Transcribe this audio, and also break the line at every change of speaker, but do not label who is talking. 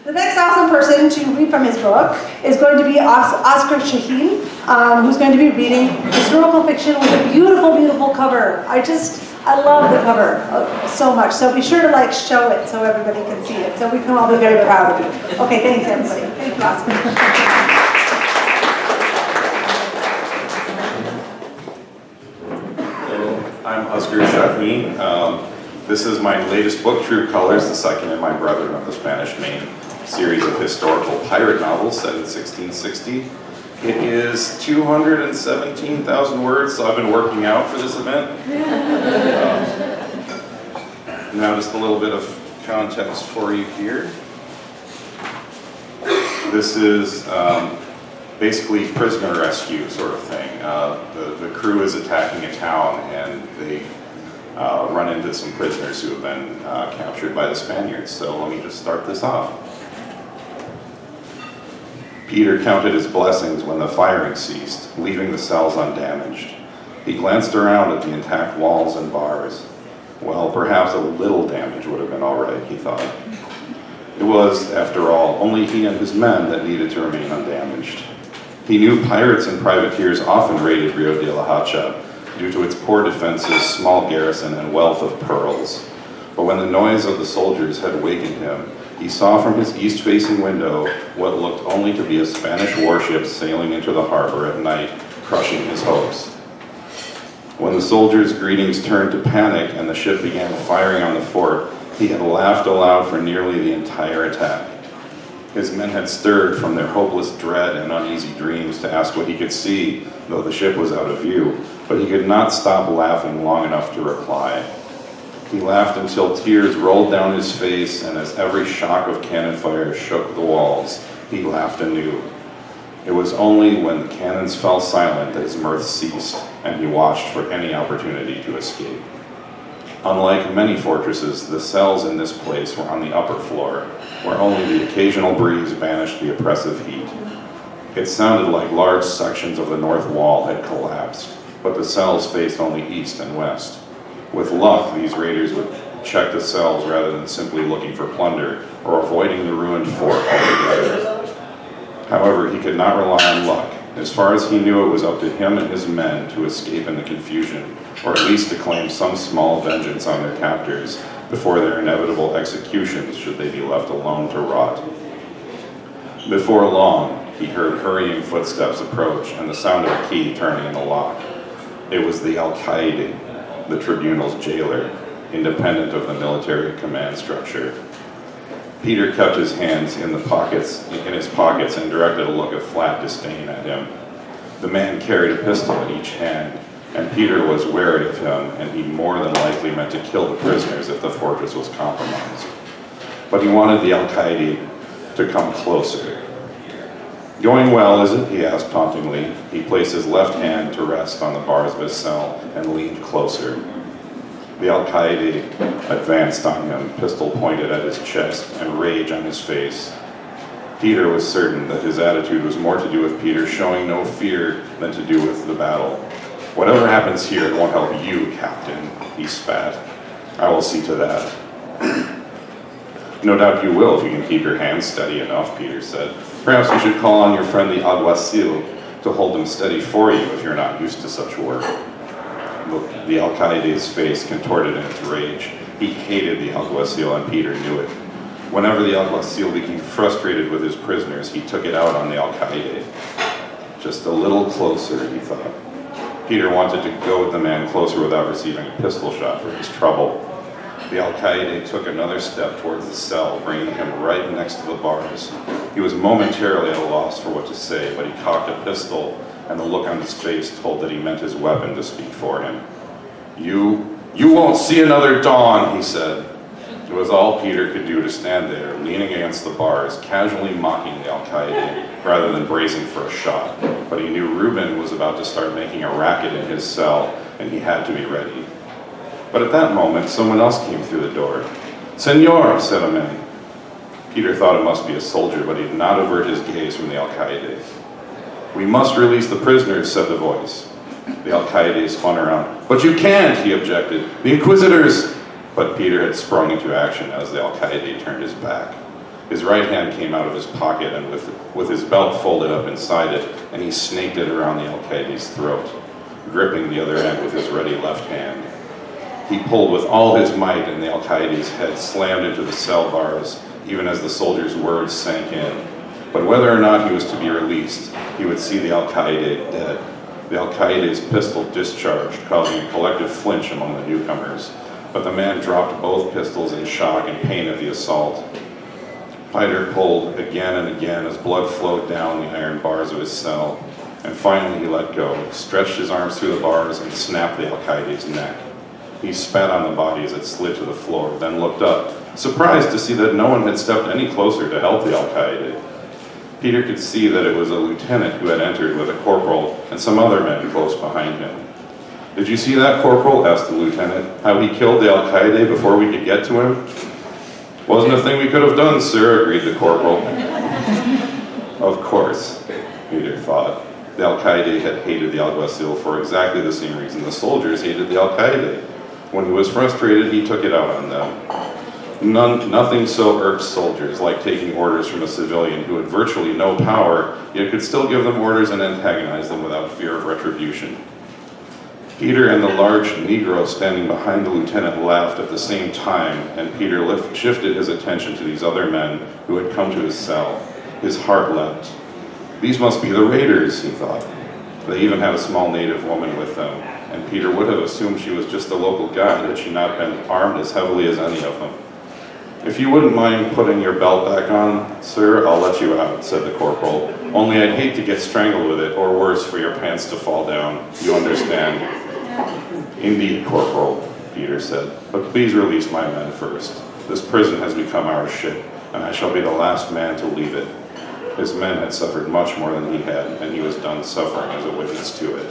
The next awesome person to read from his book is going to be Ozgur K Sahin, who's going to be reading historical fiction with a beautiful, beautiful cover. I love the cover so much. So be sure to show it so everybody can see it, so we can all be very proud of you. Okay, thanks everybody. Thank you, Ozgur.
I'm Ozgur K Sahin. This is my latest book, True Colors, the second in my Brethren of the Spanish Main series of historical pirate novels set in 1660. It is 217,000 words, so I've been working out for this event. Now just a little bit of context for you here. This is basically prisoner rescue sort of thing. The crew is attacking a town and they run into some prisoners who have been captured by the Spaniards. So let me just start this off. Peter counted his blessings when the firing ceased, leaving the cells undamaged. He glanced around at the intact walls and bars. Well, perhaps a little damage would have been all right, he thought. It was, after all, only he and his men that needed to remain undamaged. He knew pirates and privateers often raided Rio de la Hacha due to its poor defenses, small garrison, and wealth of pearls. But when the noise of the soldiers had wakened him, he saw from his east-facing window what looked only to be a Spanish warship sailing into the harbor at night, crushing his hopes. When the soldiers' greetings turned to panic and the ship began firing on the fort, he had laughed aloud for nearly the entire attack. His men had stirred from their hopeless dread and uneasy dreams to ask what he could see, though the ship was out of view, but he could not stop laughing long enough to reply. He laughed until tears rolled down his face, and as every shock of cannon fire shook the walls, he laughed anew. It was only when the cannons fell silent that his mirth ceased, and he watched for any opportunity to escape. Unlike many fortresses, the cells in this place were on the upper floor, where only the occasional breeze banished the oppressive heat. It sounded like large sections of the north wall had collapsed, but the cells faced only east and west. With luck, these raiders would check the cells rather than simply looking for plunder or avoiding the ruined fort altogether. However, he could not rely on luck. As far as he knew, it was up to him and his men to escape in the confusion, or at least to claim some small vengeance on their captors before their inevitable executions should they be left alone to rot. Before long, he heard hurrying footsteps approach and the sound of a key turning in the lock. It was the Alcaide, the tribunal's jailer, independent of the military command structure. Peter kept his hands in his pockets and directed a look of flat disdain at him. The man carried a pistol in each hand, and Peter was wary of him, and he more than likely meant to kill the prisoners if the fortress was compromised. But he wanted the Alcaide to come closer. "Going well, is it?" he asked tauntingly. He placed his left hand to rest on the bars of his cell and leaned closer. The Alcaide advanced on him, pistol pointed at his chest and rage on his face. Peter was certain that his attitude was more to do with Peter showing no fear than to do with the battle. "Whatever happens here, it won't help you, Captain," he spat. "I will see to that." "No doubt you will if you can keep your hands steady enough," Peter said. "Perhaps you should call on your friend the alguacil to hold them steady for you if you're not used to such work." The Alcaide's face contorted in its rage. He hated the alguacil, and Peter knew it. Whenever the alguacil became frustrated with his prisoners, he took it out on the Alcaide. Just a little closer, he thought. Peter wanted to goad the man closer without receiving a pistol shot for his trouble. The Alcaide took another step towards the cell, bringing him right next to the bars. He was momentarily at a loss for what to say, but he cocked a pistol, and the look on his face told that he meant his weapon to speak for him. You won't see another dawn," he said. It was all Peter could do to stand there, leaning against the bars, casually mocking the Alcaide, rather than bracing for a shot. But he knew Reuben was about to start making a racket in his cell, and he had to be ready. But at that moment, someone else came through the door. "Senor," said a man. Peter thought it must be a soldier, but he did not avert his gaze from the Alcaide. "We must release the prisoners," said the voice. The Alcaide spun around. "But you can't," he objected. "The Inquisitors—" But Peter had sprung into action as the Alcaide turned his back. His right hand came out of his pocket and with his belt folded up inside it, and he snaked it around the Al-Qaidi's throat, gripping the other end with his ready left hand. He pulled with all his might, and the Al-Qaidi's head slammed into the cell bars, even as the soldier's words sank in. But whether or not he was to be released, he would see the Al-Qaida dead. The Al-Qaidi's pistol discharged, causing a collective flinch among the newcomers. But the man dropped both pistols in shock and pain at the assault. Peter pulled again and again as blood flowed down the iron bars of his cell. And finally he let go, stretched his arms through the bars, and snapped the Al-Qaidi's neck. He spat on the body as it slid to the floor, then looked up, surprised to see that no one had stepped any closer to help the Al-Qaida. Peter could see that it was a lieutenant who had entered with a corporal and some other men close behind him. "Did you see that, Corporal?" asked the lieutenant. "How he killed the Al-Qaida before we could get to him?" "Wasn't a thing we could have done, sir," agreed the corporal. Of course, Peter thought. The Al-Qaida had hated the Alguacil for exactly the same reason the soldiers hated the Al-Qaida. When he was frustrated, he took it out on them. Nothing so irked soldiers like taking orders from a civilian who had virtually no power, yet could still give them orders and antagonize them without fear of retribution. Peter and the large Negro standing behind the lieutenant laughed at the same time, and Peter shifted his attention to these other men who had come to his cell. His heart leapt. These must be the raiders, he thought. They even had a small native woman with them, and Peter would have assumed she was just a local guy had she not been armed as heavily as any of them. "If you wouldn't mind putting your belt back on, sir, I'll let you out," said the corporal. "Only I'd hate to get strangled with it, or worse, for your pants to fall down. You understand?" "Indeed, Corporal," Peter said, "but please release my men first. This prison has become our ship, and I shall be the last man to leave it." His men had suffered much more than he had, and he was done suffering as a witness to it.